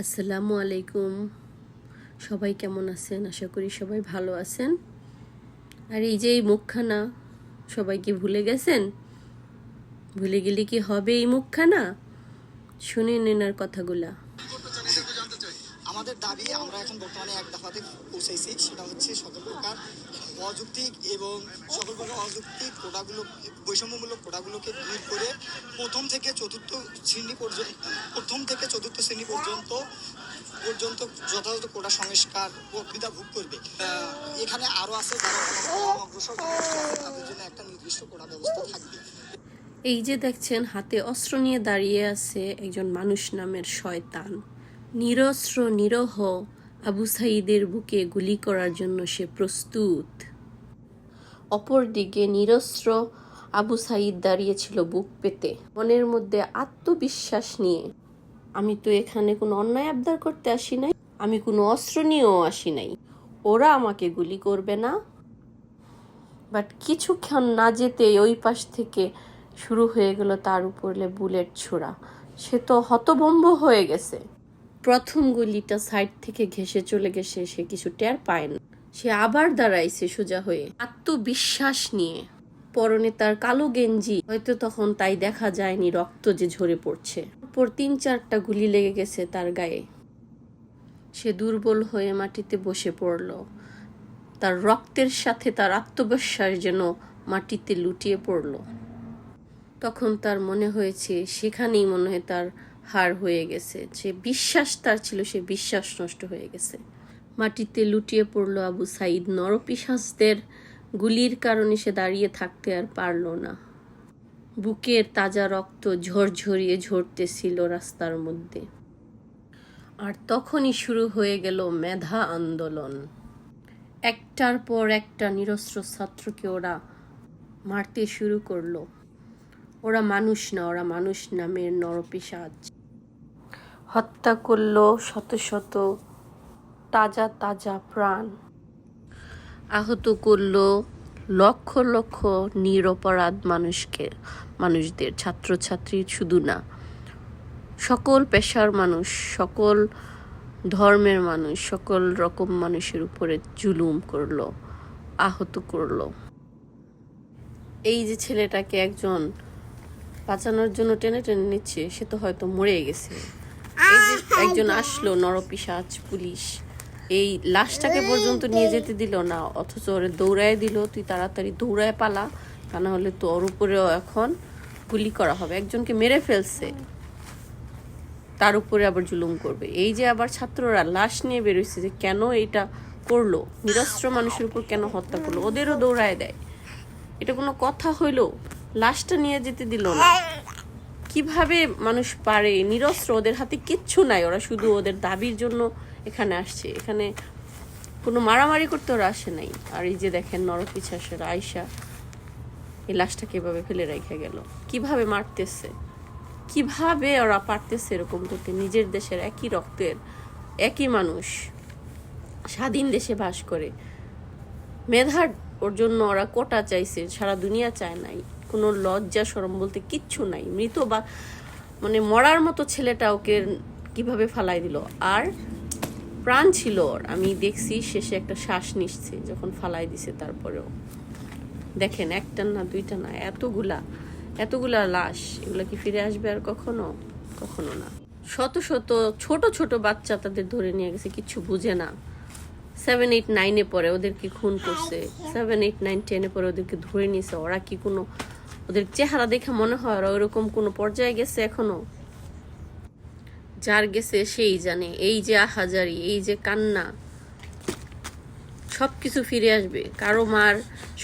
আসসালামু আলাইকুম। সবাই কেমন আছেন? আশা করি সবাই ভালো আছেন। আর এই যে এই মুখখানা, সবাই কি ভুলে গেছেন? ভুলে গেলে কি হবে এই মুখখানা? শুনে নিন আর কথাগুলা। আমাদের দাবি আমরা এখন বর্তমানে এক দফাতে পৌঁছাইছি, সেটা হচ্ছে সকল প্রকার অযৌক্তিক এবং সকল প্রকার অযৌক্তিক কোটাগুলো, বৈষম্যমূলক কোটাগুলোকে দূর করে প্রথম থেকে চতুর্থ শ্রেণী পর্যন্ত যথাযথ কোটা সংস্কার প্রক্রিয়া ভোগ করবে। এখানে আরো আছে যারা অগ্রসর তাদের জন্য একটা নির্দিষ্ট কোটা ব্যবস্থা থাকবে। এই যে দেখছেন হাতে অস্ত্র নিয়ে দাঁড়িয়ে আছে একজন মানুষ নামের শয়তান। নিরস্ত্র নিরহ আবু সাঈদের বুকে গুলি করার জন্য সে প্রস্তুত। অপরদিকে নিরস্ত্র আবু সাঈদ দাঁড়িয়েছিল বুক পেতে, মনের মধ্যে আত্মবিশ্বাস নিয়ে। আমি তো এখানে কোনো অন্যায় আবদার করতে আসি নাই, আমি কোনো অস্ত্র নিয়েও আসি নাই, ওরা আমাকে গুলি করবে না। বাট কিছুক্ষণ না যেতে ওই পাশ থেকে শুরু হয়ে গেল তার উপরে বুলেট ছোড়া। সে তো হতভম্ব হয়ে গেছে। প্রথম গুলিটা সাইড থেকে ঘেঁষে চলে গেছে, সে কিছু টের পায় না। সে আবার দাঁড়াইছে সোজা হয়ে, আত্মবিশ্বাস নিয়ে। পরনে তার কালো গেঞ্জি, হয়তো তখন তাই দেখা যায়নি রক্ত যে ঝরে পড়ছে। পর 3-4টা গুলি লেগে গেছে তার গায়ে। সে দুর্বল হয়ে মাটিতে বসে পড়ল। তার রক্তের সাথে তার আত্মবিশ্বাস যেন মাটিতে লুটিয়ে পড়ল। তখন তার মনে হয়েছে সেখানেই মনে হয় তার হার হয়ে গেছে। যে বিশ্বাস তার ছিল, সে বিশ্বাস নষ্ট হয়ে গেছে। মাটিতে লুটিয়ে পড়ল আবু সাঈদ। নরপিশাচদের গুলির কারণে সে দাঁড়িয়ে থাকতে আর পারল না। বুকের তাজা রক্ত ঝরঝরিয়ে ঝরতেছিল রাস্তার মধ্যে। আর তখনই শুরু হয়ে গেল মেধা আন্দোলন। একটার পর একটা নিরস্ত্র ছাত্রকে ওরা মারতে শুরু করলো। ওরা মানুষ না, ওরা মানুষ নামের নরপিশাচ। হত্যা করলো শত শত তাজা তাজা প্রাণ। আহত করলো লক্ষ লক্ষ নিরপরাধ মানুষদের, ছাত্রছাত্রী শুধু না, সকল পেশার মানুষ, সকল ধর্মের মানুষ, সকল রকম মানুষের উপরে জুলুম করলো, আহত করলো। এই যে ছেলেটাকে একজন বাঁচানোর জন্য টেনে টেনে নিচ্ছে, সে তো হয়তো মরে গেছে। এই যে একজন আসলো নরপিশাচ পুলিশ, এই লাশটাকে পর্যন্ত নিয়ে যেতে দিল না, অথচ ওরে দৌড়ায় দিল, তুই তাড়াতাড়ি দৌড়ায় পালা, তা না হলে তোর উপরেও এখন গুলি করা হবে। একজনকে মেরে ফেলছে, তার উপরে আবার জুলুম করবে। এই যে আবার ছাত্ররা লাশ নিয়ে বেরোইছে যে কেন এইটা করলো, নিরস্ত্র মানুষের উপর কেন হত্যা করলো, ওদেরও দৌড়ায় দেয়। এটা কোনো কথা হইলো? লাশটা নিয়ে যেতে দিল না। কিভাবে মানুষ পারে? নিরস্ত্র, ওদের হাতে কিচ্ছু নাই, ওরা শুধু ওদের দাবির জন্য এখানে আসছে। এখানে কোনো মারামারি করতে ওরা আসে নাই। আর এই যে দেখেন নরপিশাচের আয়শা এই লাশটা কিভাবে ফেলে রেখে গেল, কিভাবে মারতেছে, কিভাবে ওরা পারতেছে এরকম করতে। নিজের দেশের একই রক্তের একই মানুষ, স্বাধীন দেশে বাস করে। মেধার ওর জন্য ওরা কোটা চাইছে, সারা দুনিয়া চায় নাই। কোনো লজ্জা শরম বলতে কিচ্ছু নাই। মৃত বা মানে মরার মতো ছেলেটা ওকে কিভাবে ফালাই দিল। আর প্রাণ ছিল ওর, আমি দেখছি শেষে একটা শ্বাস নিচ্ছে যখন ফালাই দিছে। তারপরেও দেখেন, একটা না দুইটা না, এতগুলা লাশ, এগুলো কি ফিরে আসবে আর কখনো? কখনো না। শত শত ছোট ছোট বাচ্চা তাদের ধরে নিয়ে গেছে, কিচ্ছু বুঝে না। 7, 8, 9-এ পরে ওদেরকে খুন করছে, 7, 8, 9, 10-এ পরে ওদেরকে ধরে নিয়েছে। ওরা কি কোনো, ওদের চেহারা দেখে মনে হয় ওরা ওরকম কোনো পর্যায়ে গেছে এখনো? যার গেছে সেই জানে। এই যে আহাজারি, এই যে কান্না, সবকিছু ফিরে আসবে। কারো মার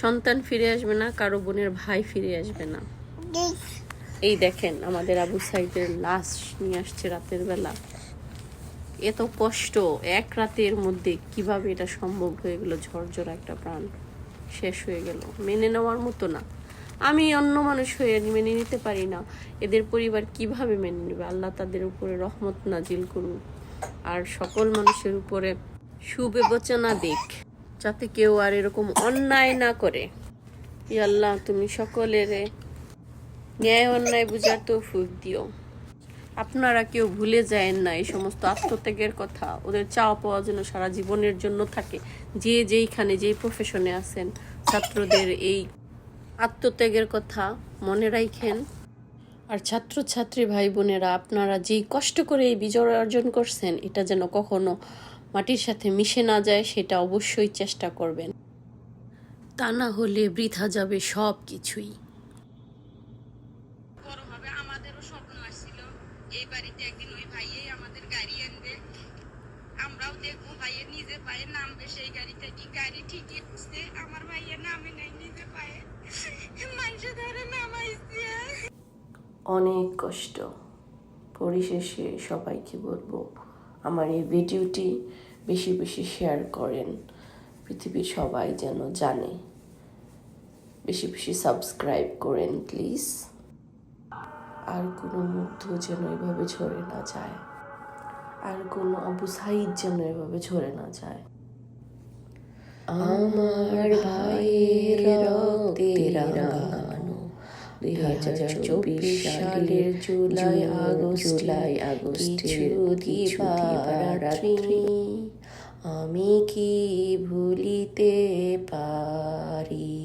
সন্তান ফিরে আসবে না, কারো বোনের ভাই ফিরে আসবে না। এই দেখেন আমাদের আবু সাঈদের লাশ নিয়ে আসছে রাতের বেলা। এত কষ্ট এক রাতের মধ্যে কিভাবে এটা সম্ভব হয়ে গেল? ঝরঝরা একটা প্রাণ শেষ হয়ে গেল, মেনে নেওয়ার মতো না। আমি অন্য মানুষ হয়ে মেনে নিতে পারি না, এদের পরিবার কিভাবে মেনে নেবে? আল্লাহ তাদের উপরে রহমত নাজিল করুন, আর সকল মানুষের উপরে সুবিবেচনা দিক, যাতে কেউ আর এরকম অন্যায় না করে। ইয়া আল্লাহ, তুমি সকলের ন্যায় অন্যায় বুঝার তৌফিক দিও। আপনারা কেউ ভুলে যায়েন না এই সমস্ত আত্মত্যাগের কথা। ওদের চাওয়া পাওয়া যেন সারা জীবনের জন্য থাকে। যে যেইখানে যেই প্রফেশনে আছেন, ছাত্রদের এই আত্মত্যাগের কথা মনে রাখেন। আর ছাত্রছাত্রী ভাই বোনেরা, আপনারা যেই কষ্ট করে এই বিজয় অর্জন করছেন, এটা যেন কখনো মাটির সাথে মিশে না যায়, সেটা অবশ্যই চেষ্টা করবেন। তা না হলে বৃথা যাবে সব কিছুই। বড়ভাবে আমাদেরও স্বপ্ন আসছিল এই বাড়িতে একদিন ওই ভাইয়েই আমাদের গাড়ি আনবে, আমরাও দেখবো ভাইয়ের নিজে পায়ে নামবে সেই গাড়িতে। কি গাড়ি ঠিকই আসছে, আমার ভাইয়ের নামে নাই নিজে পায়ে, মানুষে ধরে নামাইছে। অনেক কষ্ট। পরিশেষে সবাইকে বলবো, আমার এই ভিডিওটি বেশি বেশি শেয়ার করেন, পৃথিবীর সবাই যেন জানে। বেশি বেশি সাবস্ক্রাইব করেন প্লিজ। আর কোনো মুগ্ধ যেন এভাবে ঝরে না যায়, আর কোনো আবু সাইদ যেন এভাবে ঝরে না যায়। আমার ভাইয়ের রক্তে রাঙানো 2024 সালের জুলাই আগস্টে দিবারাত্রি আমি কি ভুলিতে পারি।